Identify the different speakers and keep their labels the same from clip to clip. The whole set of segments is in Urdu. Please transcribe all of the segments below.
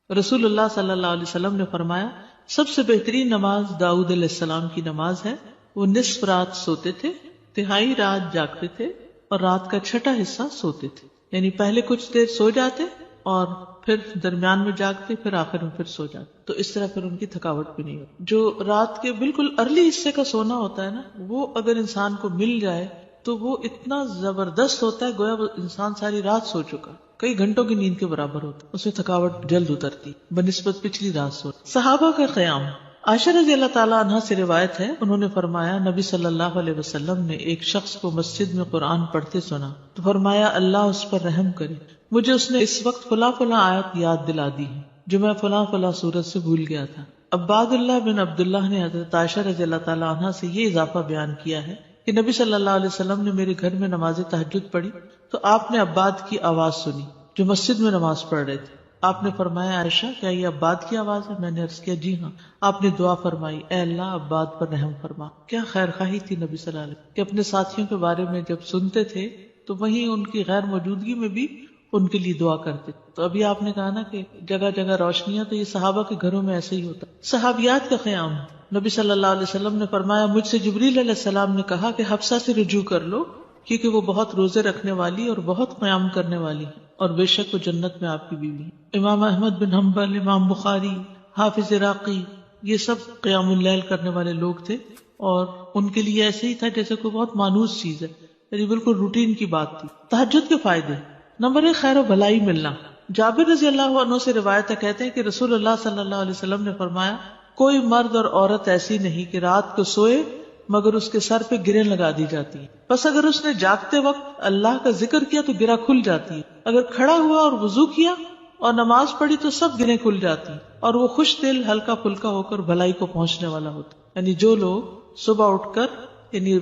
Speaker 1: رسول اللہ صلی اللہ علیہ وسلم نے فرمایا سب سے بہترین نماز داؤد علیہ السلام کی نماز ہے. وہ نصف رات سوتے تھے، تہائی رات جاگتے تھے اور رات کا چھٹا حصہ سوتے تھے. یعنی پہلے کچھ دیر سو جاتے اور پھر درمیان میں جاگتے، پھر آخر میں پھر سو جاتے. تو اس طرح پھر ان کی تھکاوٹ بھی نہیں ہوتی. جو رات کے بالکل ارلی حصے کا سونا ہوتا ہے نا، وہ اگر انسان کو مل جائے تو وہ اتنا زبردست ہوتا ہے گویا وہ انسان ساری رات سو چکا، کئی گھنٹوں کی نیند کے برابر ہوتا ہے. اس میں تھکاوٹ جلد اترتی بنسبت پچھلی رات سو. صحابہ کا قیام. عائشہ رضی اللہ تعالیٰ عنہ سے روایت ہے، انہوں نے فرمایا نبی صلی اللہ علیہ وسلم نے ایک شخص کو مسجد میں قرآن پڑھتے سنا تو فرمایا اللہ اس پر رحم کرے، مجھے اس نے اس وقت فلاں فلاں آیت یاد دلا دی ہے جو میں فلاں فلاں سورت سے بھول گیا تھا. عباد اللہ بن عبداللہ نے حضرت عائشہ رضی اللہ تعالیٰ عنہ سے یہ اضافہ بیان کیا ہے کہ نبی صلی اللہ علیہ وسلم نے میرے گھر میں نماز تہجد پڑھی تو آپ نے عباد کی آواز سنی جو مسجد میں نماز پڑھ رہے تھے. آپ نے فرمایا عائشہ کیا یہ عباد کی آواز ہے؟ میں نے عرض کیا جی ہاں. آپ نے دعا فرمائی اے اللہ عباد پر رحم فرما. کیا خیر خواہی تھی نبی صلی اللہ علیہ وسلم کہ اپنے ساتھیوں کے بارے میں جب سنتے تھے تو وہیں ان کی غیر موجودگی میں بھی ان کے لیے دعا کرتے. تو ابھی آپ نے کہا نا کہ جگہ جگہ روشنیاں، تو یہ صحابہ کے گھروں میں ایسے ہی ہوتا. صحابیات کا قیام. نبی صلی اللہ علیہ وسلم نے فرمایا مجھ سے جبریل علیہ السلام نے کہا کہ حفصہ سے رجوع کر لو کیونکہ وہ بہت روزے رکھنے والی اور بہت قیام کرنے والی ہے اور بے شک وہ جنت میں آپ کی بیوی ہے. امام احمد بن حنبل، امام بخاری، حافظ عراقی، یہ سب قیام اللیل کرنے والے لوگ تھے اور ان کے لیے ایسے ہی تھا جیسے کوئی بہت مانوس چیز ہے، یعنی بالکل روٹین کی بات تھی. تہجد کے فائدے. نمبر 1 خیر و بھلائی ملنا. جابر رضی اللہ عنہ سے روایت ہے، کہتے ہیں کہ رسول اللہ صلی اللہ علیہ وسلم نے فرمایا کوئی مرد اور عورت ایسی نہیں کہ رات کو سوئے مگر اس کے سر پہ گریں لگا دی جاتی ہے. بس اگر اس نے جاگتے وقت اللہ کا ذکر کیا تو گرہ کھل جاتی ہے، اگر کھڑا ہوا اور وضو کیا اور نماز پڑھی تو سب گریں کھل جاتی ہیں اور وہ خوش دل ہلکا پھلکا ہو کر بھلائی کو پہنچنے والا ہوتا. یعنی جو لوگ صبح اٹھ کر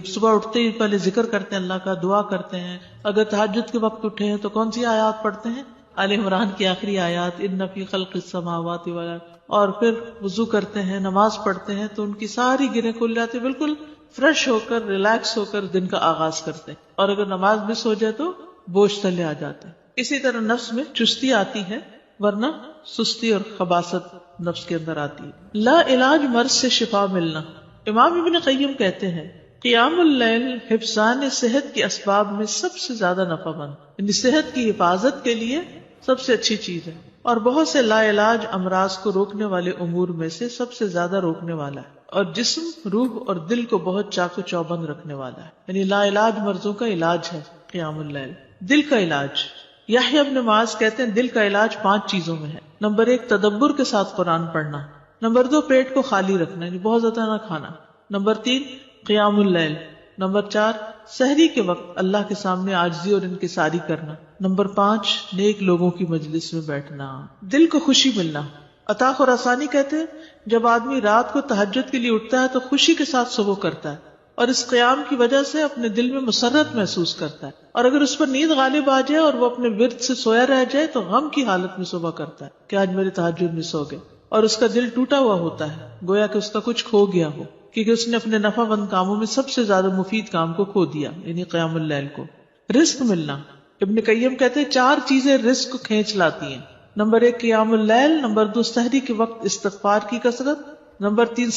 Speaker 1: صبح اٹھتے ہی پہلے ذکر کرتے ہیں، اللہ کا دعا کرتے ہیں، اگر تہجد کے وقت اٹھے ہیں تو کون سی آیات پڑھتے ہیں؟ آل عمران کی آخری آیات ان فی خلق السماوات والارض، اور پھر وضو کرتے ہیں، نماز پڑھتے ہیں تو ان کی ساری گریں کھل جاتی، بالکل فریش ہو کر ریلیکس ہو کر دن کا آغاز کرتے ہیں. اور اگر نماز مس ہو جائے تو بوجھ تلے آ جاتے ہیں. اسی طرح نفس میں چستی آتی ہے ورنہ سستی اور خباثت نفس کے اندر آتی ہے. لا علاج مرض سے شفا ملنا. امام ابن قیم کہتے ہیں قیام اللیل حفظان صحت کے اسباب میں سب سے زیادہ نفع مند، یعنی صحت کی حفاظت کے لیے سب سے اچھی چیز ہے اور بہت سے لا علاج امراض کو روکنے والے امور میں سے سب سے زیادہ روکنے والا ہے اور جسم، روح اور دل کو بہت چاق و چوبند رکھنے والا ہے. یعنی لا علاج مرضوں کا علاج ہے قیام اللیل. دل کا علاج. یحییٰ ابن معاذ کہتے ہیں دل کا علاج 5 چیزوں میں ہے. نمبر 1 تدبر کے ساتھ قرآن پڑھنا. نمبر 2 پیٹ کو خالی رکھنا، یعنی بہت زیادہ نہ کھانا. نمبر 3 قیام اللیل. نمبر 4 سحری کے وقت اللہ کے سامنے عاجزی اور انکساری کرنا. نمبر 5 نیک لوگوں کی مجلس میں بیٹھنا. دل کو خوشی ملنا. عطا خراسانی کہتے ہیں جب آدمی رات کو تہجد کے لیے اٹھتا ہے تو خوشی کے ساتھ صبح کرتا ہے اور اس قیام کی وجہ سے اپنے دل میں مسرت محسوس کرتا ہے، اور اگر اس پر نیند غالب آ جائے اور وہ اپنے ورد سے سویا رہ جائے تو غم کی حالت میں صبح کرتا ہے کہ آج میرے تہجد مس ہو گئے، اور اس کا دل ٹوٹا ہوا ہوتا ہے گویا کہ اس کا کچھ کھو گیا ہو، کیونکہ اس نے اپنے نفع مند کاموں میں سب سے زیادہ مفید کام کو کھو دیا، یعنی قیام اللیل کو. رزق ملنا. ابن قیم کہتے ہیں 4 چیزیں رزق کو کھینچ لاتی ہیں. نمبر 1 قیام اللیل. نمبر 2 سحری کے وقت استغفار کی کثرت. نمبر 3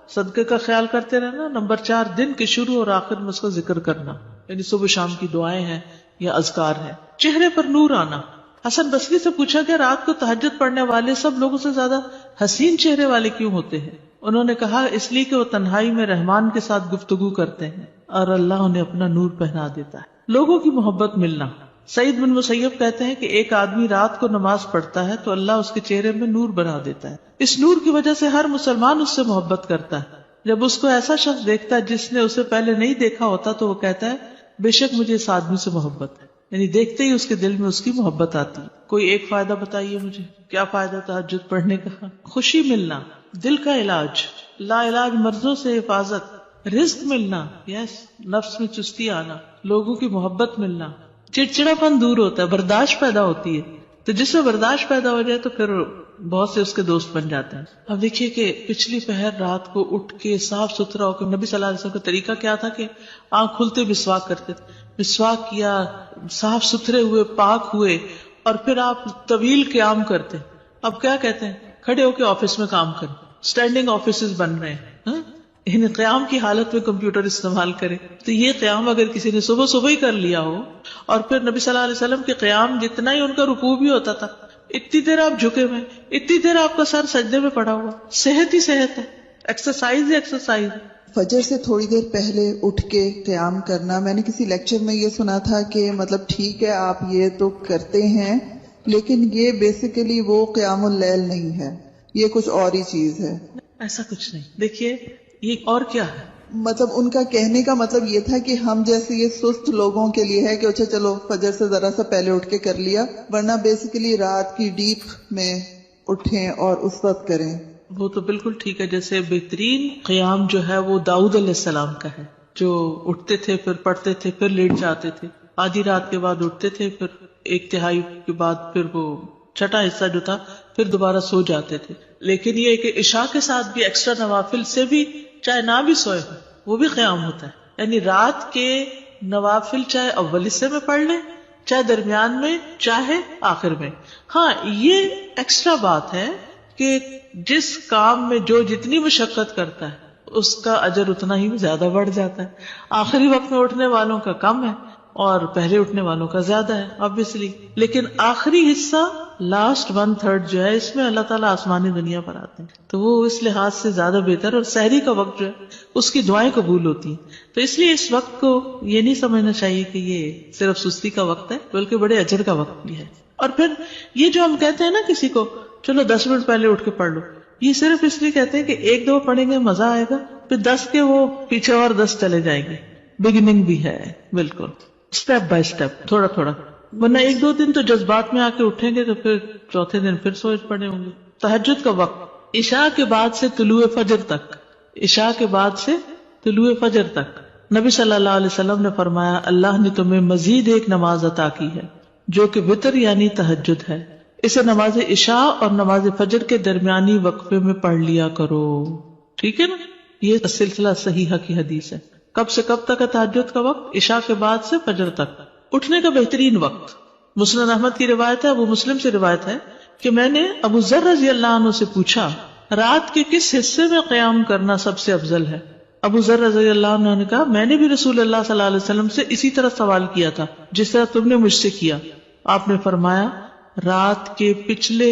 Speaker 1: صدقے کا خیال کرتے رہنا. نمبر 4 دن کے شروع اور آخر میں اس کا ذکر کرنا، یعنی صبح شام کی دعائیں ہیں یا اذکار ہیں. چہرے پر نور آنا. حسن بصری سے پوچھا کہ رات کو تہجد پڑھنے والے سب لوگوں سے زیادہ حسین چہرے والے کیوں ہوتے ہیں؟ انہوں نے کہا اس لیے کہ وہ تنہائی میں رحمان کے ساتھ گفتگو کرتے ہیں اور اللہ انہیں اپنا نور پہنا دیتا ہے. لوگوں کی محبت ملنا. سعید بن مسیب کہتے ہیں کہ ایک آدمی رات کو نماز پڑھتا ہے تو اللہ اس کے چہرے میں نور بنا دیتا ہے. اس نور کی وجہ سے ہر مسلمان اس سے محبت کرتا ہے. جب اس کو ایسا شخص دیکھتا ہے جس نے اسے پہلے نہیں دیکھا ہوتا تو وہ کہتا ہے بے شک مجھے اس آدمی سے محبت ہے، یعنی دیکھتے ہی اس کے دل میں اس کی محبت آتی ہے. کوئی ایک فائدہ بتائیے مجھے، کیا فائدہ تہجد پڑھنے کا؟ خوشی ملنا. دل کا علاج. لا علاج مرضوں سے حفاظت. رزق ملنا. نفس میں چستی آنا. لوگوں کی محبت ملنا. چڑچڑا پن دور ہوتا ہے، برداشت پیدا ہوتی ہے. تو جس میں برداشت پیدا ہو جائے تو پھر بہت سے اس کے دوست بن جاتے ہیں. اب دیکھیے کہ پچھلی پہر رات کو اٹھ کے صاف ستھرا ہو کے نبی صلی اللہ علیہ وسلم کا طریقہ کیا تھا کہ آنکھ کھلتے مسواک کرتے تھے. مسواک کیا، صاف ستھرے ہوئے، پاک ہوئے، اور پھر آپ طویل قیام کرتے. اب کیا کہتے ہیں، کھڑے ہو کے آفس میں کام کریں، اسٹینڈنگ آفیسز بن رہے ہیں، ان قیام کی حالت میں کمپیوٹر استعمال کرے. تو یہ قیام اگر کسی نے صبح صبح ہی کر لیا ہو، اور پھر نبی صلی اللہ علیہ وسلم کے قیام جتنا ہی ان کا رکوع بھی ہوتا تھا، اتنی دیر آپ جھکے ہوئے، اتنی دیر آپ کا سر سجدے میں پڑا ہوا، صحت ہی صحت ہے، ایکسرسائز ہی ایکسرسائز.
Speaker 2: فجر سے تھوڑی دیر پہلے اٹھ کے قیام کرنا، میں نے کسی لیکچر میں یہ سنا تھا کہ مطلب ٹھیک ہے آپ یہ تو کرتے ہیں، لیکن یہ بیسیکلی وہ قیام اللیل نہیں ہے، یہ کچھ اور ہی چیز ہے.
Speaker 1: ایسا کچھ نہیں. دیکھیے یہ اور کیا ہے،
Speaker 2: مطلب ان کا کہنے کا مطلب یہ تھا کہ ہم جیسے یہ سست لوگوں کے لیے ہے کہ اچھا چلو فجر سے ذرا سا پہلے اٹھ کے کر لیا، ورنہ بیسیکلی رات کی ڈیپ میں اٹھیں اور اس وقت کریں.
Speaker 1: وہ تو بالکل ٹھیک ہے. جیسے بہترین قیام جو ہے وہ داؤد علیہ السلام کا ہے، جو اٹھتے تھے پھر پڑھتے تھے پھر لیٹ جاتے تھے، آدھی رات کے بعد اٹھتے تھے پھر ایک تہائی کے بعد پھر وہ چھٹا حصہ جو تھا پھر دوبارہ سو جاتے تھے. لیکن یہ کہ عشاء کے ساتھ بھی ایکسٹرا نوافل سے بھی چاہے نہ بھی سوئے وہ بھی قیام ہوتا ہے. یعنی رات کے نوافل چاہے اول حصے میں پڑھ لیں، چاہے درمیان میں، چاہے آخر میں. ہاں یہ ایکسٹرا بات ہے کہ جس کام میں جو جتنی مشقت کرتا ہے اس کا اجر اتنا ہی زیادہ بڑھ جاتا ہے. آخری وقت میں اٹھنے والوں کا کم ہے اور پہلے اٹھنے والوں کا زیادہ ہے obviously. لیکن آخری حصہ لاسٹ 1/3 جو ہے اس میں اللہ تعالیٰ آسمانی دنیا پر آتے ہیں، تو وہ اس لحاظ سے زیادہ بہتر. اور سحری کا وقت جو ہے اس کی دعائیں قبول ہوتی ہیں. تو اس لیے اس وقت کو یہ نہیں سمجھنا چاہیے کہ یہ صرف سستی کا وقت ہے، بلکہ بڑے اجر کا وقت بھی ہے. اور پھر یہ جو ہم کہتے ہیں نا کسی کو چلو 10 منٹ پہلے اٹھ کے پڑھ لو، یہ صرف اس لیے کہتے ہیں کہ ایک دو پڑھیں گے مزہ آئے گا، پھر 10 کے وہ پیچھے اور 10 چلے جائیں گے. بگننگ بھی ہے بالکل، اسٹیپ بائی اسٹیپ، تھوڑا تھوڑا. ورنہ ایک دو دن تو جذبات میں آ کے اٹھیں گے تو پھر چوتھے دن پھر سوچ پڑے ہوں گے. تہجد کا وقت عشاء کے بعد سے طلوع فجر تک، عشاء کے بعد سے طلوع فجر تک نبی صلی اللہ علیہ وسلم نے فرمایا اللہ نے تمہیں مزید ایک نماز عطا کی ہے جو کہ وتر یعنی تہجد ہے، اسے نماز عشاء اور نماز فجر کے درمیانی وقفے میں پڑھ لیا کرو. ٹھیک ہے نا، یہ سلسلہ صحیحہ کی حدیث ہے. کب سے کب تک ہے تہجد کا وقت؟ عشاء کے بعد سے فجر تک. اٹھنے کا بہترین وقت، مسند احمد کی روایت ہے، ابو مسلم سے روایت ہے کہ میں نے ابو ذر رضی اللہ عنہ سے پوچھا رات کے کس حصے میں قیام کرنا سب سے افضل ہے؟ ابو ذر رضی اللہ عنہ نے کہا میں نے بھی رسول اللہ صلی اللہ علیہ وسلم سے اسی طرح سوال کیا تھا جس طرح تم نے مجھ سے کیا. آپ نے فرمایا رات کے پچھلے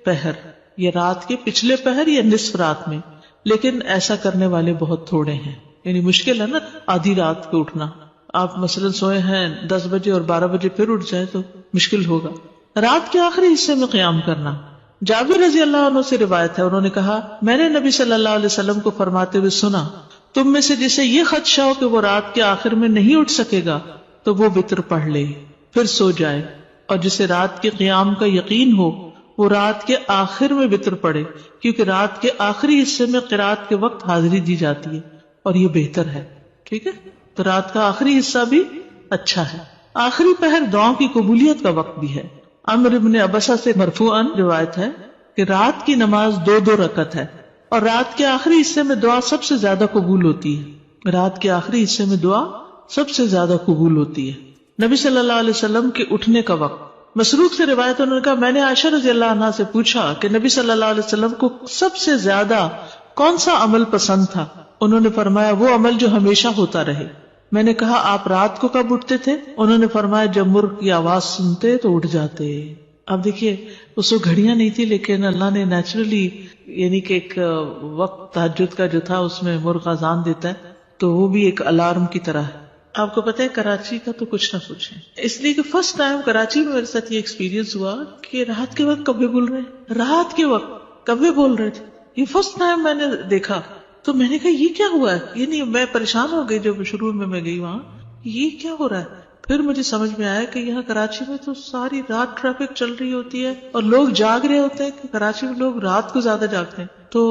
Speaker 1: پہر، یا رات کے پچھلے پہر یا نصف رات میں، لیکن ایسا کرنے والے بہت تھوڑے ہیں. یعنی مشکل ہے نا آدھی رات کو اٹھنا. آپ مثلا سوئے ہیں 10 بجے اور 12 بجے پھر اٹھ جائے تو مشکل ہوگا. رات کے آخری حصے میں قیام کرنا، جابر رضی اللہ عنہ سے روایت ہے، انہوں نے کہا میں نے نبی صلی اللہ علیہ وسلم کو فرماتے ہوئے سنا تم میں سے جسے یہ خدشہ ہو کہ وہ رات کے آخر میں نہیں اٹھ سکے گا تو وہ وتر پڑھ لے پھر سو جائے، اور جسے رات کے قیام کا یقین ہو وہ رات کے آخر میں وتر پڑھے، کیونکہ رات کے آخری حصے میں قرات کے وقت حاضری دی جاتی ہے اور یہ بہتر ہے. ٹھیک ہے، تو رات کا آخری حصہ بھی اچھا ہے. آخری پہر دعاؤں کی قبولیت کا وقت بھی ہے. عمرو بن عبسہ سے مرفوعاً روایت ہے کہ رات کی نماز 2 رکعت ہے اور رات کے آخری حصے میں دعا سب سے زیادہ قبول ہوتی ہے. رات کے آخری حصے میں دعا سب سے زیادہ قبول ہوتی ہے. نبی صلی اللہ علیہ وسلم کے اٹھنے کا وقت، مسروق سے روایت انہوں نے کہا میں نے عائشہ رضی اللہ عنہا سے پوچھا کہ نبی صلی اللہ علیہ وسلم کو سب سے زیادہ کون سا عمل پسند تھا؟ انہوں نے فرمایا وہ عمل جو ہمیشہ ہوتا رہے. میں نے کہا آپ رات کو کب اٹھتے تھے؟ انہوں نے فرمایا جب مرغ کی آواز سنتے تو اٹھ جاتے. اب دیکھیے اس کو گھڑیاں نہیں تھی، لیکن اللہ نے نیچرلی یعنی کہ ایک وقت تہجد کا جو تھا اس میں مرغ اذان دیتا ہے تو وہ بھی ایک الارم کی طرح ہے. آپ کو پتہ ہے کراچی کا تو کچھ نہ پوچھیں، اس لیے کہ فرسٹ ٹائم کراچی میں میرے ساتھ یہ ایکسپیرینس ہوا کہ رات کے وقت کبھی بول رہے ہیں، رات کے وقت کبھی بول رہے تھے. یہ فرسٹ ٹائم میں نے دیکھا تو میں نے کہا یہ کیا ہوا ہے، یعنی میں پریشان ہو گئی جب شروع میں گئی وہاں، یہ کیا ہو رہا ہے. پھر مجھے سمجھ میں آیا کہ یہاں کراچی میں تو ساری رات ٹریفک چل رہی ہوتی ہے اور لوگ جاگ رہے ہوتے ہیں کہ کراچی میں لوگ رات کو زیادہ جاگتے ہیں، تو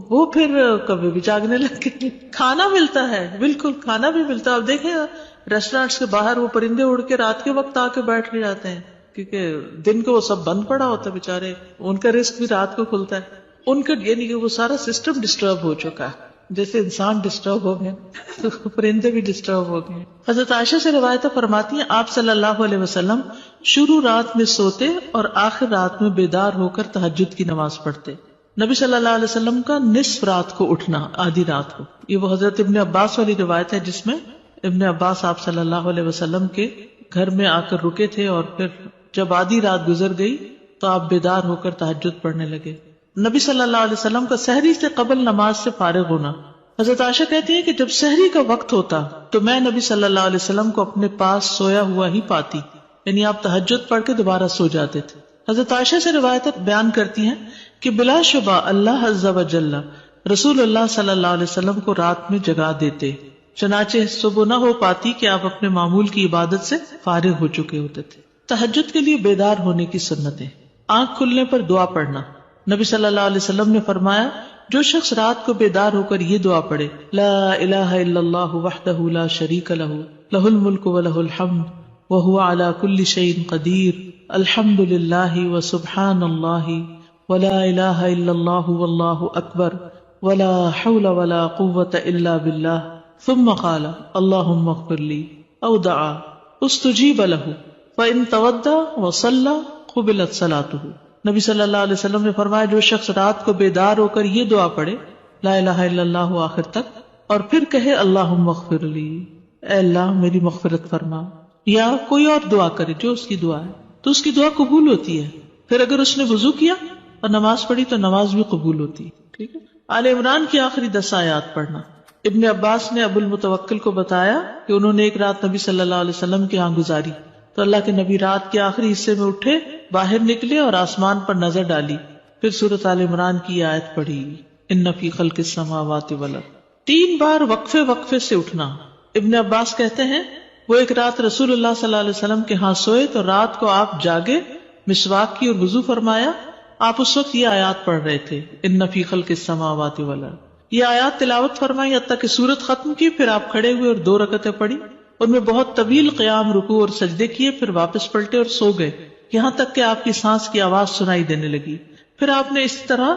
Speaker 1: وہ پھر کبھی بھی جاگنے لگ گئے. کھانا ملتا ہے، بالکل کھانا بھی ملتا ہے. اب دیکھیں ریسٹورینٹس کے باہر وہ پرندے اڑ کے رات کے وقت آ کے بیٹھ جاتے ہیں کیونکہ دن کو وہ سب بند پڑا ہوتا ہے بیچارے، ان کا رزق بھی رات کو کھلتا ہے. ان کا یعنی کہ وہ سارا سسٹم ڈسٹرب ہو چکا ہے. جیسے انسان ڈسٹرب ہو گئے تو پرندے بھی ڈسٹرب ہو گئے. حضرت عائشہ سے روایت فرماتی ہیں آپ صلی اللہ علیہ وسلم شروع رات میں سوتے اور آخر رات میں بیدار ہو کر تہجد کی نماز پڑھتے. نبی صلی اللہ علیہ وسلم کا نصف رات کو اٹھنا، آدھی رات کو، یہ وہ حضرت ابن عباس والی روایت ہے جس میں ابن عباس آپ صلی اللہ علیہ وسلم کے گھر میں آ کر رکے تھے اور پھر جب آدھی رات گزر گئی تو آپ بیدار ہو کر تہجد پڑھنے لگے. نبی صلی اللہ علیہ وسلم کا سحری سے قبل نماز سے فارغ ہونا. حضرت عائشہ کہتی ہیں کہ جب سحری کا وقت ہوتا تو میں نبی صلی اللہ علیہ وسلم کو اپنے پاس سویا ہوا ہی پاتی، یعنی آپ تہجد پڑھ کے دوبارہ سو جاتے تھے. حضرت عائشہ سے روایت بیان کرتی ہیں کہ بلا شبہ اللہ عز و جل رسول اللہ صلی اللہ علیہ وسلم کو رات میں جگا دیتے، چنانچہ صبح نہ ہو پاتی کہ آپ اپنے معمول کی عبادت سے فارغ ہو چکے ہوتے تھے. تہجد کے لیے بیدار ہونے کی سنتیں. آنکھ کھلنے پر دعا پڑھنا. نبی صلی اللہ علیہ وسلم نے فرمایا جو شخص رات کو بیدار ہو کر یہ دعا پڑھے لا الہ الا اللہ وحدہ لا شریک لہ لہ الملک ولہ الحمد وہو علی کل شیء قدیر الحمد للہ وسبحان اللہ ولا الہ الا اللہ واللہ اکبر ولا حول ولا قوة الا باللہ ثم قال اللہم اغفر لی او دعا استجیب لہ فإن تودع وصلى قبلت صلاته. نبی صلی اللہ علیہ وسلم نے فرمایا جو شخص رات کو بیدار ہو کر یہ دعا پڑھے لا الہ الا اللہ آخر تک اور پھر کہے اللہم اغفر لی، اے اللہ میری مغفرت فرما، یا کوئی اور دعا کرے جو اس کی دعا ہے تو اس کی دعا قبول ہوتی ہے. پھر اگر اس نے وضو کیا اور نماز پڑھی تو نماز بھی قبول ہوتی ہے. ٹھیک ہے. آل عمران کی آخری 10 آیات پڑھنا. ابن عباس نے ابو المتوکل کو بتایا کہ انہوں نے ایک رات نبی صلی اللہ علیہ وسلم کے ہاں گزاری تو اللہ کے نبی رات کے آخری حصے میں اٹھے، باہر نکلے اور آسمان پر نظر ڈالی، پھر سورۃ آل عمران کی آیت پڑھی ان فی خلق السماوات والارض. 3 بار وقفے سے اٹھنا. ابن عباس کہتے ہیں وہ ایک رات رسول اللہ صلی اللہ علیہ وسلم کے ہاں سوئے تو رات کو آپ جاگے، مسواک کی اور وضو فرمایا. آپ اس وقت یہ آیات پڑھ رہے تھے ان فی خلق السماوات والارض. یہ آیات تلاوت فرمائی حتیٰ کہ سورت ختم کی، پھر آپ کھڑے ہوئے اور 2 رکعتیں پڑھی، ان میں بہت طویل قیام، رکوع اور سجدے کیے، پھر واپس پلٹے اور سو گئے یہاں تک کہ آپ کی سانس کی آواز سنائی دینے لگی. پھر آپ نے اس طرح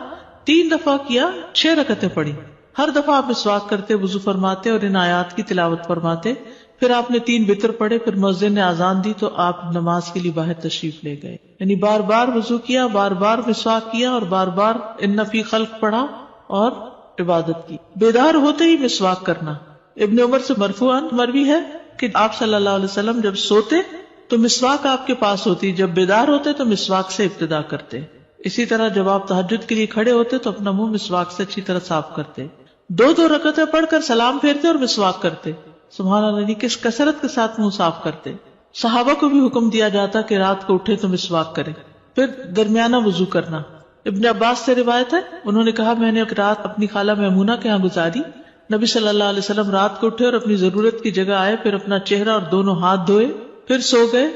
Speaker 1: 3 دفعہ کیا، 6 رکعتیں پڑھی. ہر دفعہ آپ مسواک کرتے، وضو فرماتے اور ان آیات کی تلاوت فرماتے. پھر آپ نے 3 وتر پڑھے، پھر مؤذن نے اذان دی تو آپ نماز کے لیے باہر تشریف لے گئے. یعنی بار بار وضو کیا، بار بار مسواک کیا اور بار بار ان فی خلق پڑھا اور عبادت کی. بیدار ہوتے ہی مسواک کرنا. ابن عمر سے مرفوعاً مروی ہے کہ آپ صلی اللہ علیہ وسلم جب سوتے تو مسواک آپ کے پاس ہوتی، جب بیدار ہوتے تو مسواک سے ابتدا کرتے. اسی طرح جب آپ تہجد کے لیے کھڑے ہوتے تو اپنا منہ مسواک سے اچھی طرح صاف کرتے. 2 رکعتیں پڑھ کر سلام پھیرتے اور مسواک کرتے. سبحان اللہ، کس کثرت کے ساتھ منہ صاف کرتے. صحابہ کو بھی حکم دیا جاتا کہ رات کو اٹھے تو مسواک کرے. پھر درمیانہ وضو کرنا. ابن عباس سے روایت ہے انہوں نے کہا میں نے ایک رات اپنی خالہ میمونہ کے ہاں گزاری. نبی صلی اللہ علیہ وسلم رات کو اٹھے اور اپنی ضرورت کی جگہ آئے، پھر اپنا چہرہ اور دونوں ہاتھ دھوئے، پھر سو گئے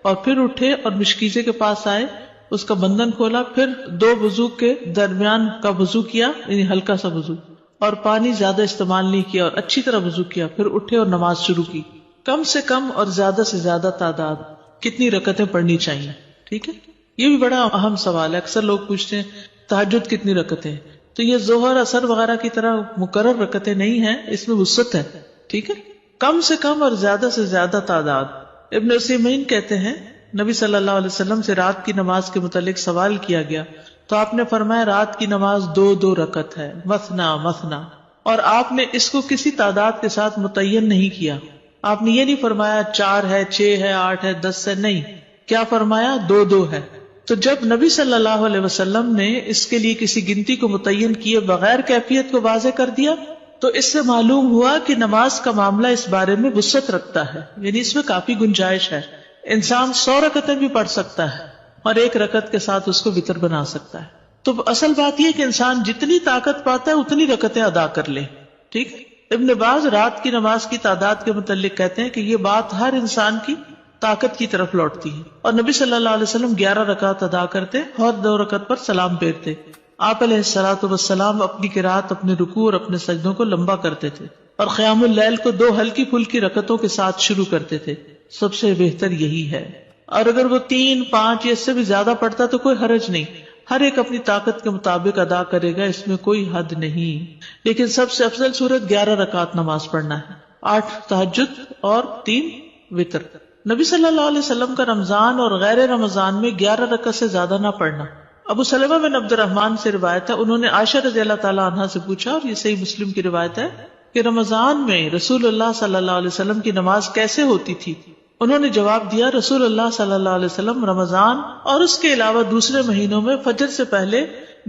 Speaker 1: اور پھر اٹھے اور مشکیزے کے پاس آئے، اس کا بندھن کھولا، پھر 2 وضو کے درمیان کا وضو کیا، یعنی ہلکا سا وضو، اور پانی زیادہ استعمال نہیں کیا اور اچھی طرح وضو کیا. پھر اٹھے اور نماز شروع کی. کم سے کم اور زیادہ سے زیادہ تعداد کتنی رکعتیں پڑھنی چاہیے؟ ٹھیک ہے. یہ بھی بڑا اہم سوال ہے. اکثر لوگ پوچھتے ہیں تہجد کتنی رکعتیں؟ تو یہ ظہر اثر وغیرہ کی طرح مقرر رکعتیں نہیں ہیں، اس میں وسعت ہے. ٹھیک ہے. کم سے کم اور زیادہ سے زیادہ تعداد. ابن عثیمین کہتے ہیں نبی صلی اللہ علیہ وسلم سے رات کی نماز کے متعلق سوال کیا گیا تو آپ نے فرمایا رات کی نماز 2 رکعت ہے، مثنا مثنا، اور آپ نے اس کو کسی تعداد کے ساتھ متعین نہیں کیا. آپ نے یہ نہیں فرمایا 4 ہے، 6 ہے، 8 ہے، 10 ہے، نہیں. کیا فرمایا؟ 2 ہے. تو جب نبی صلی اللہ علیہ وسلم نے اس کے لیے کسی گنتی کو متعین کیے بغیر کیفیت کو واضح کر دیا تو اس سے معلوم ہوا کہ نماز کا معاملہ اس بارے میں وسعت رکھتا ہے، یعنی اس میں کافی گنجائش ہے. انسان 100 رکعتیں بھی پڑھ سکتا ہے اور 1 رکعت کے ساتھ اس کو وتر بنا سکتا ہے. تو اصل بات یہ کہ انسان جتنی طاقت پاتا ہے اتنی رکعتیں ادا کر لے. ٹھیک. ابن باز رات کی نماز کی تعداد کے متعلق کہتے ہیں کہ یہ بات ہر انسان کی طاقت کی طرف لوٹتی ہے، اور نبی صلی اللہ علیہ وسلم 11 رکعت ادا کرتے اور 2 رکعت پر سلام پھیرتے. آپ علیہ الصلوۃ والسلام اپنی قرات، اپنے رکوع اور اپنے سجدوں کو لمبا کرتے تھے اور قیام اللیل کو 2 ہلکی پھلکی رکعتوں کے ساتھ شروع کرتے تھے. سب سے بہتر یہی ہے. اور اگر وہ 3، 5 یا اس سے بھی زیادہ پڑھتا تو کوئی حرج نہیں. ہر ایک اپنی طاقت کے مطابق ادا کرے گا، اس میں کوئی حد نہیں. لیکن سب سے افضل صورت 11 رکعت نماز پڑھنا ہے، 8 تہجد اور 3 وتر. نبی صلی اللہ علیہ وسلم کا رمضان اور غیر رمضان میں 11 رکعت سے زیادہ نہ پڑھنا. ابو سلمہ بن عبد الرحمن سے روایت ہے، انہوں نے عائشہ رضی اللہ تعالی عنہا سے پوچھا، اور یہ صحیح مسلم کی روایت ہے، کہ رمضان میں رسول اللہ صلی اللہ علیہ وسلم کی نماز کیسے ہوتی تھی؟ انہوں نے جواب دیا، رسول اللہ صلی اللہ علیہ وسلم رمضان اور اس کے علاوہ دوسرے مہینوں میں فجر سے پہلے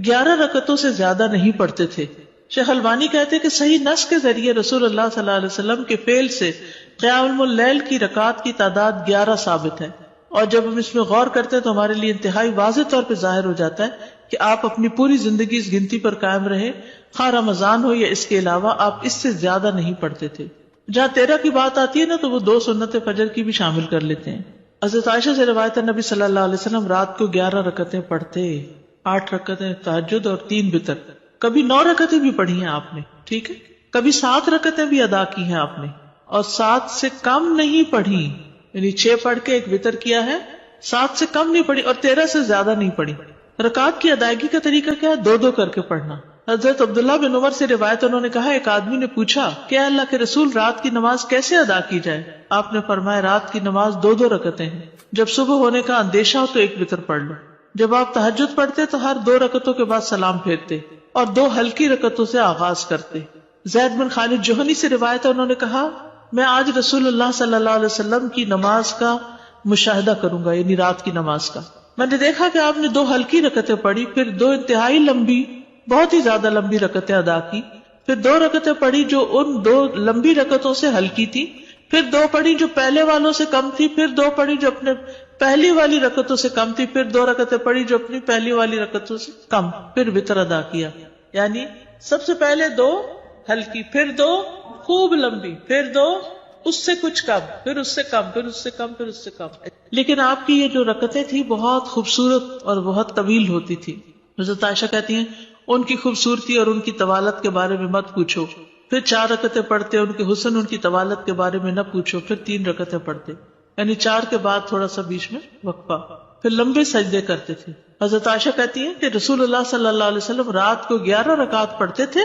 Speaker 1: 11 رکعتوں سے زیادہ نہیں پڑھتے تھے. شیخ البانی کہتے کہ صحیح نص کے ذریعے رسول اللہ صلی اللہ علیہ وسلم کے فعل سے قیام اللیل کی رکعات کی تعداد 11 ثابت ہے، اور جب ہم اس میں غور کرتے ہیں تو ہمارے لیے انتہائی واضح طور پہ ظاہر ہو جاتا ہے کہ آپ اپنی پوری زندگی اس گنتی پر قائم رہے، خواہ رمضان ہو یا اس کے علاوہ آپ اس سے زیادہ نہیں پڑھتے تھے. جہاں 13 کی بات آتی ہے نا تو وہ 2 سنت فجر کی بھی شامل کر لیتے ہیں. حضرت عائشہ سے روایت ہے، نبی صلی اللہ علیہ وسلم رات کو 11 رکعتیں پڑھتے، 8 رکعتیں تہجد اور 3 وتر. کبھی 9 رکعتیں بھی پڑھی ہیں آپ نے، ٹھیک ہے، کبھی 7 رکعتیں بھی ادا کی ہیں آپ نے، اور 7 سے کم نہیں پڑھی، یعنی 6 پڑھ کے 1 وتر کیا ہے، 7 سے کم نہیں پڑھی اور 13 سے زیادہ نہیں پڑھی. رکعات کی ادائیگی کا طریقہ کیا ہے؟ 2 کر کے پڑھنا. حضرت عبداللہ بن عمر سے روایت، انہوں نے کہا، ایک آدمی نے پوچھا کہ اللہ کے رسول رات کی نماز کیسے ادا کی جائے؟ آپ نے فرمایا، رات کی نماز 2 رکعتیں ہیں، جب صبح ہونے کا اندیشہ ہو تو 1 وتر پڑھ لو. جب آپ تہجد پڑھتے تو ہر 2 رکعتوں کے بعد سلام پھیرتے اور 2 ہلکی رکعتوں سے آغاز کرتے. زید بن خالد جوہنی سے روایت ہے، انہوں نے کہا، میں آج رسول اللہ صلی اللہ علیہ وسلم کی نماز کا مشاہدہ کروں گا، یعنی رات کی نماز کا. میں نے دیکھا کہ آپ نے 2 ہلکی رکعتیں پڑھی، پھر 2 انتہائی لمبی، بہت ہی زیادہ لمبی رکعتیں ادا کی، پھر 2 رکعتیں پڑھی جو ان 2 لمبی رکعتوں سے ہلکی تھی، پھر 2 پڑھی جو پہلے والوں سے کم تھی، پھر 2 پڑھی جو اپنے پہلی والی رکعتوں سے کم تھی، پھر 2 رکعتیں پڑھی جو اپنی پہلی والی رکعتوں سے کم، پھر وتر ادا کیا. یعنی سب سے پہلے 2 ہلکی، پھر 2 خوب لمبی، پھر 2 اس سے کچھ کم، پھر اس سے کم، پھر اس سے کم، پھر اس سے کم. لیکن آپ کی یہ جو رکعتیں تھی بہت خوبصورت اور بہت طویل ہوتی تھی. حضرت عائشہ کہتی ہیں، ان کی خوبصورتی اور ان کی طوالت کے بارے میں مت پوچھو. پھر 4 رکعتیں پڑھتے، ان کے حسن، ان کی طوالت کے بارے میں نہ پوچھو. پھر 3 رکعتیں پڑھتے، یعنی 4 کے بعد تھوڑا سا بیچ میں وقفہ، پھر لمبے سجدے کرتے تھے. حضرت عائشہ کہتی ہیں کہ رسول اللہ صلی اللہ علیہ وسلم رات کو 11 رکعت پڑھتے تھے،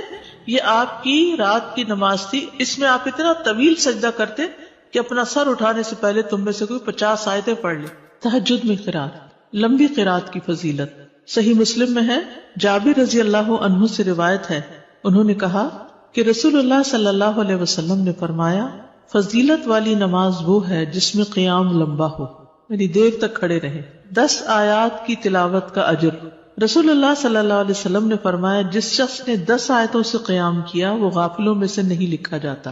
Speaker 1: یہ آپ کی رات کی نماز تھی. اس میں آپ اتنا طویل سجدہ کرتے کہ اپنا سر اٹھانے سے پہلے تم میں سے کوئی 50 آیتیں پڑھ لے. تہجد میں قرات، لمبی قرات کی فضیلت صحیح مسلم میں ہے. جابر رضی اللہ عنہ سے روایت ہے، انہوں نے کہا کہ رسول اللہ صلی اللہ علیہ وسلم نے فرمایا، فضیلت والی نماز وہ ہے جس میں قیام لمبا ہو، یعنی دیر تک کھڑے رہے. 10 آیات کی تلاوت کا اجر. رسول اللہ صلی اللہ علیہ وسلم نے فرمایا، جس شخص نے 10 آیتوں سے قیام کیا وہ غافلوں میں سے نہیں لکھا جاتا.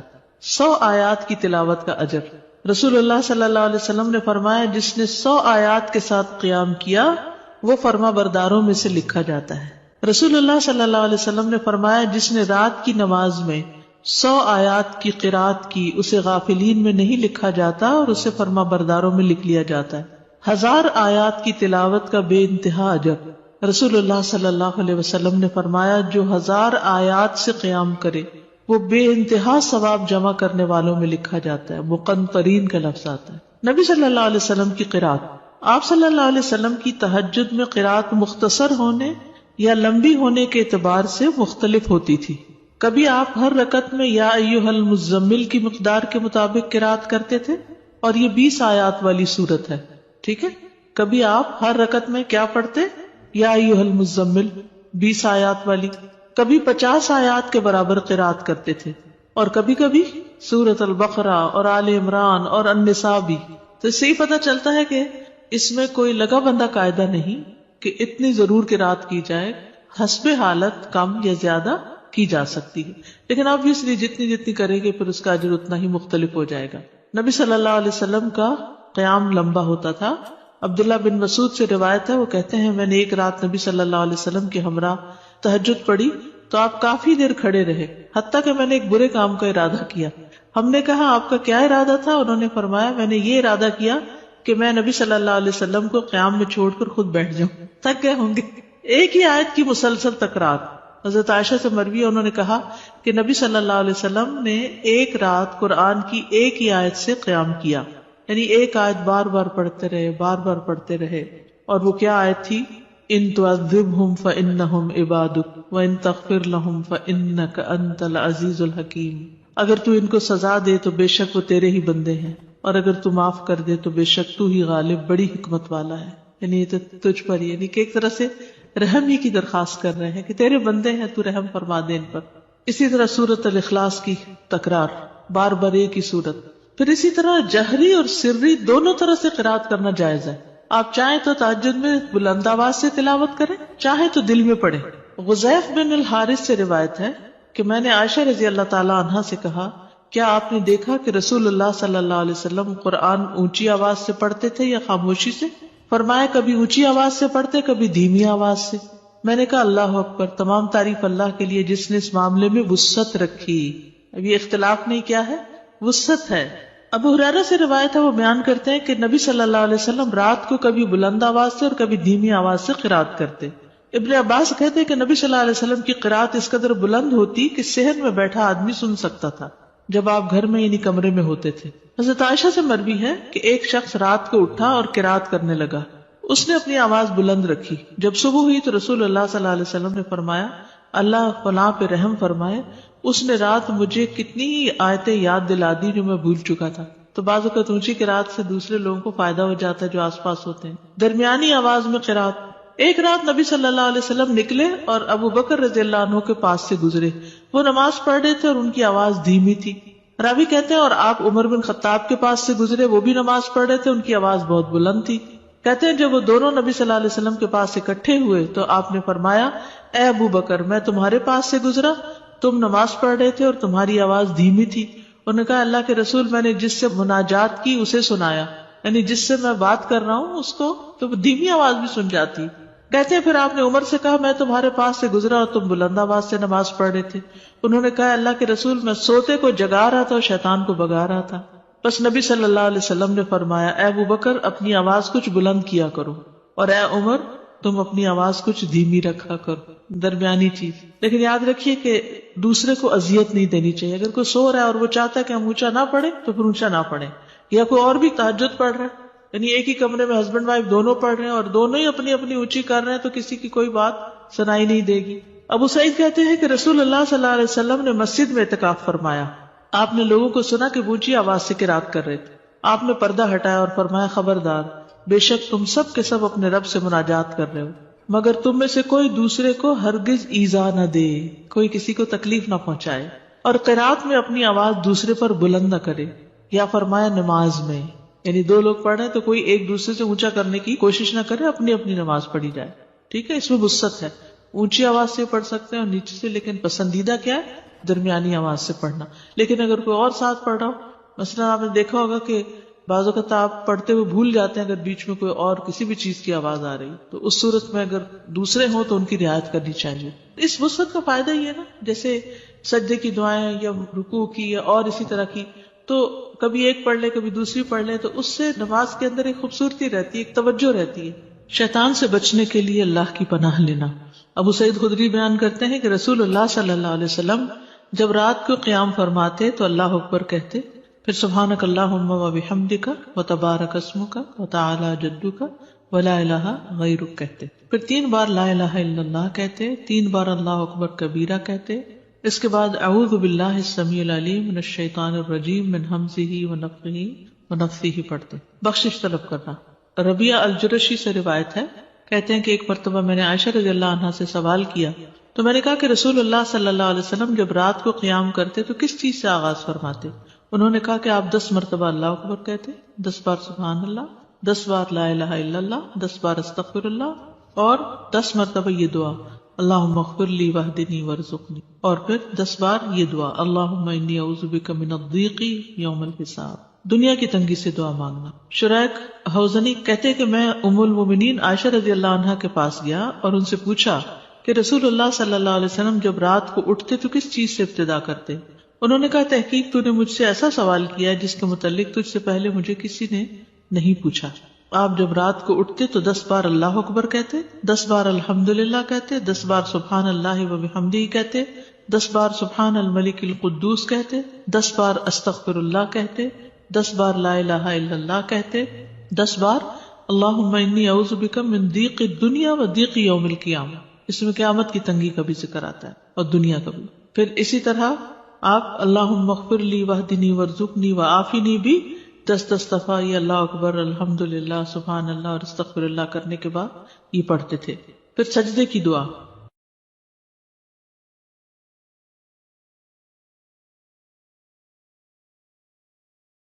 Speaker 1: 100 آیات کی تلاوت کا اجر. رسول اللہ صلی اللہ علیہ وسلم نے فرمایا، جس نے 100 آیات کے ساتھ قیام کیا وہ فرما برداروں میں سے لکھا جاتا ہے. رسول اللہ صلی اللہ علیہ وسلم نے فرمایا، جس نے رات کی نماز میں 100 آیات کی قرات کی اسے غافلین میں نہیں لکھا جاتا اور اسے فرما برداروں میں لکھ لیا جاتا ہے. 1000 آیات کی تلاوت کا بے انتہا اجر. رسول اللہ صلی اللہ علیہ وسلم نے فرمایا، جو 1000 آیات سے قیام کرے وہ بے انتہا ثواب جمع کرنے والوں میں لکھا جاتا ہے. مقنطرین کا لفظ آتا ہے. نبی صلی اللہ علیہ وسلم کی قرات. آپ صلی اللہ علیہ وسلم کی تہجد میں قرات مختصر ہونے یا لمبی ہونے کے اعتبار سے مختلف ہوتی تھی. کبھی آپ ہر رکعت میں یا ایھا المزمل کی مقدار کے مطابق قرات کرتے تھے، اور یہ 20 آیات والی سورت ہے، ٹھیک ہے. کبھی آپ ہر رکعت میں کیا پڑھتے؟ یا ایھا المزمل 20 آیات والی. کبھی 50 آیات کے برابر قرات کرتے تھے، اور کبھی کبھی سورۃ البقرہ اور آل عمران اور النساء بھی. تو اس سے ہی پتہ چلتا ہے کہ اس میں کوئی لگا بندہ قاعدہ نہیں کہ اتنی ضرور قرات کی جائے، حسب حالت کم یا زیادہ کی جا سکتی ہے، لیکن obviously جتنی جتنی کریں گے پھر اس کا اجر اتنا ہی مختلف ہو جائے گا. نبی صلی اللہ علیہ وسلم کا قیام لمبا ہوتا تھا. عبداللہ بن مسعود سے روایت ہے، وہ کہتے ہیں، میں نے ایک رات نبی صلی اللہ علیہ وسلم کے ہمراہ تہجد پڑھی تو آپ کافی دیر کھڑے رہے، حتیٰ کہ میں نے ایک برے کام کا ارادہ کیا. ہم نے کہا، آپ کا کیا ارادہ تھا؟ انہوں نے فرمایا، میں نے یہ ارادہ کیا کہ میں نبی صلی اللہ علیہ وسلم کو قیام میں چھوڑ کر خود بیٹھ جاؤں. تھک گئے ہوں گے. ایک ہی آیت کی مسلسل تکرار. حضرت عائشہ سے مروی ہے، انہوں نے کہا کہ نبی صلی اللہ علیہ وسلم نے ایک رات قرآن کی ایک ہی آیت سے قیام کیا، یعنی ایک آیت بار بار پڑھتے رہے، بار بار پڑھتے رہے. اور وہ کیا آیت تھی؟ ان تعذبہم فانہم عبادک وان تغفر لہم فانک انت العزیز الحکیم. اگر تو ان کو سزا دے تو بے شک وہ تیرے ہی بندے ہیں، اور اگر تو معاف کر دے تو بے شک تو ہی غالب بڑی حکمت والا ہے. یعنی یہ تو تجھ پر، یعنی کہ ایک طرح سے رحم ہی کی درخواست کر رہے ہیں کہ تیرے بندے ہیں، تو رحم فرما دے ان پر. اسی طرح سورۃ الاخلاص کی تکرار، بار بار ایک ہی سورت. پھر اسی طرح جہری اور سری دونوں طرح سے قرات کرنا جائز ہے. آپ چاہیں تو تہجد میں بلند آواز سے تلاوت کریں، چاہیں تو دل میں پڑھیں. غزیف بن الحارث سے روایت ہے کہ میں نے عائشہ رضی اللہ تعالی عنہا سے کہا، کیا آپ نے دیکھا کہ رسول اللہ صلی اللہ علیہ وسلم قرآن اونچی آواز سے پڑھتے تھے یا خاموشی سے؟ فرمایا کبھی اونچی آواز سے پڑھتے، کبھی دھیمی آواز سے. میں نے کہا اللہ اکبر، تمام تعریف اللہ کے لیے جس نے اس معاملے میں وسعت رکھی. اب یہ اختلاف نہیں، کیا ہے؟ وسعت ہے. ابو ہریرہ سے روایت ہے، وہ بیان کرتے ہیں کہ نبی صلی اللہ علیہ وسلم رات کو کبھی بلند آواز سے اور کبھی دھیمی آواز سے قرات کرتے. ابن عباس کہتے ہیں کہ نبی صلی اللہ علیہ وسلم کی قرات اس قدر بلند ہوتی کہ صحن میں بیٹھا آدمی سن سکتا تھا جب آپ گھر میں یعنی کمرے میں ہوتے تھے. حضرت عائشہ سے مروی ہے کہ ایک شخص رات کو اٹھا اور قرات کرنے لگا. اس نے اپنی آواز بلند رکھی. جب صبح ہوئی تو رسول اللہ صلی اللہ علیہ وسلم نے فرمایا اللہ فلاں پہ رحم فرمائے، اس نے رات مجھے کتنی ہی آیتیں یاد دلا دی جو میں بھول چکا تھا. تو بعض اوقات اونچی قرات سے دوسرے لوگوں کو فائدہ ہو جاتا ہے جو آس پاس ہوتے ہیں. درمیانی آواز میں قرات. ایک رات نبی صلی اللہ علیہ وسلم نکلے اور ابو بکر رضی اللہ عنہ کے پاس سے گزرے. وہ نماز پڑھ رہے تھے اور ان کی آواز دھیمی تھی. راوی کہتے ہیں اور آپ عمر بن خطاب کے پاس سے گزرے، وہ بھی نماز پڑھ رہے تھے، ان کی آواز بہت بلند تھی. کہتے ہیں جب وہ دونوں نبی صلی اللہ علیہ وسلم کے پاس اکٹھے ہوئے تو آپ نے فرمایا اے ابو بکر، میں تمہارے پاس سے گزرا، تم نماز پڑھ رہے تھے اور تمہاری آواز دھیمی تھی. انہوں نے کہا اللہ کے رسول، میں نے جس سے مناجات کی اسے سنایا، یعنی جس سے میں بات کر رہا ہوں اس کو تو دھیمی آواز بھی سن جاتی. کہتے ہیں پھر آپ نے عمر سے کہا میں تمہارے پاس سے گزرا اور تم بلند آواز سے نماز پڑھ رہے تھے. انہوں نے کہا اللہ کے رسول، میں سوتے کو جگا رہا تھا اور شیطان کو بگا رہا تھا. بس نبی صلی اللہ علیہ وسلم نے فرمایا اے ابو بکر، اپنی آواز کچھ بلند کیا کرو، اور اے عمر، تم اپنی آواز کچھ دھیمی رکھا کرو، درمیانی چیز. لیکن یاد رکھیے کہ دوسرے کو اذیت نہیں دینی چاہیے. اگر کوئی سو رہا ہے اور وہ چاہتا ہے کہ ہم اونچا نہ پڑھیں تو پھر اونچا نہ پڑھیں. یا کوئی اور بھی تہجد پڑھ رہا ہے، یعنی ایک ہی کمرے میں ہسبینڈ وائف دونوں پڑھ رہے ہیں اور دونوں ہی اپنی اپنی اونچی کر رہے ہیں تو کسی کی کوئی بات سنائی نہیں دے گی. ابو سعید کہتے ہیں کہ رسول اللہ صلی اللہ علیہ وسلم نے مسجد میں اعتکاف فرمایا. آپ نے لوگوں کو سنا کہ اونچی آواز سے قرات کر رہے تھے. آپ نے پردہ ہٹایا اور فرمایا خبردار، بے شک تم سب کے سب اپنے رب سے مناجات کر رہے ہو، مگر تم میں سے کوئی دوسرے کو ہرگز ایذا نہ دے، کوئی کسی کو تکلیف نہ پہنچائے، اور قرات میں اپنی آواز دوسرے پر بلند نہ کرے. یا فرمایا نماز میں، یعنی دو لوگ پڑھ رہے ہیں تو کوئی ایک دوسرے سے اونچا کرنے کی کوشش نہ کرے، اپنی اپنی نماز پڑھی جائے. ٹھیک ہے، اس میں وسعت ہے. اونچی آواز سے پڑھ سکتے ہیں اور نیچے سے، لیکن پسندیدہ کیا ہے؟ درمیانی آواز سے پڑھنا. لیکن اگر کوئی اور ساتھ پڑھ رہا ہو، مثلا آپ نے دیکھا ہوگا کہ بعض اوقات آپ پڑھتے ہوئے بھول جاتے ہیں اگر بیچ میں کوئی اور کسی بھی چیز کی آواز آ رہی، تو اس صورت میں اگر دوسرے ہوں تو ان کی رعایت کرنی چاہیے. اس وسعت کا فائدہ یہ ہے نا، جیسے سجدے کی دعائیں یا رکوع کی یا اور اسی طرح کی، تو کبھی ایک پڑھ لے کبھی دوسری پڑھ لے تو اس سے نماز کے اندر ایک خوبصورتی رہتی ہے، ایک توجہ رہتی ہے. شیطان سے بچنے کے لیے اللہ کی پناہ لینا. ابو سعید خدری بیان کرتے ہیں کہ رسول اللہ صلی اللہ علیہ وسلم جب رات کو قیام فرماتے تو اللہ اکبر کہتے، پھر سبحانک اللہم و بحمدک و تبارک اسمک و تعالی جدک و لا الہ غیرک کہتے، پھر 3 بار لا الہ الا اللہ کہتے، 3 بار اللہ اکبر کبیرہ کہتے. اس کے بعد اعوذ باللہ السمیع العلیم من الشیطان الرجیم من ہمزہ ونفخہ ونفثہ پڑھتے. بخشش طلب کرنا. ربیعہ الجرشی سے روایت ہے، کہتے ہیں کہ ایک مرتبہ میں نے عائشہ رضی اللہ عنہا سے سوال کیا تو میں نے کہا کہ رسول اللہ صلی اللہ علیہ وسلم جب رات کو قیام کرتے تو کس چیز سے آغاز فرماتے؟ انہوں نے کہا کہ آپ 10 مرتبہ اللہ اکبر کہتے، 10 بار سبحان اللہ، 10 بار لا الہ الا اللہ، 10 بار استغفر اللہ، اور 10 مرتبہ یہ دعا اللہم اغفر لی واہدنی وارزقنی، اور پھر 10 بار یہ دعا اللہم انی اعوذ بک من الضیق یوم الحساب، دنیا کی تنگی سے دعا مانگنا. شریک حوزنی کہتے کہ میں ام المومنین عائشہ رضی اللہ عنہا کے پاس گیا اور ان سے پوچھا کہ رسول اللہ صلی اللہ علیہ وسلم جب رات کو اٹھتے تو کس چیز سے ابتدا کرتے؟ انہوں نے کہا تحقیق تو نے مجھ سے ایسا سوال کیا جس کے متعلق تجھ سے پہلے مجھے کسی نے نہیں پوچھا. آپ جب رات کو اٹھتے تو 10 بار اللہ اکبر کہتے، 10 بار الحمدللہ کہتے، 10 بار سبحان اللہ و بحمدہ کہتے، 10 بار سبحان الملک القدوس کہتے، 10 بار استغفر اللہ کہتے، 10 بار لا الہ الا اللہ کہتے، 10 بار اللہم انی اعوذ بک من ضیق الدنیا و ضیق یوم القیامہ، اس میں قیامت کی تنگی کا بھی ذکر آتا ہے اور دنیا کا بھی. پھر اسی طرح آپ اللہم اغفر لی واہدنی وارزقنی وعافنی بھی 10 دفعہ یہ اللہ اکبر الحمدللہ سبحان اللہ اور استغفر اللہ کرنے کے بعد یہ پڑھتے تھے. پھر سجدے کی دعا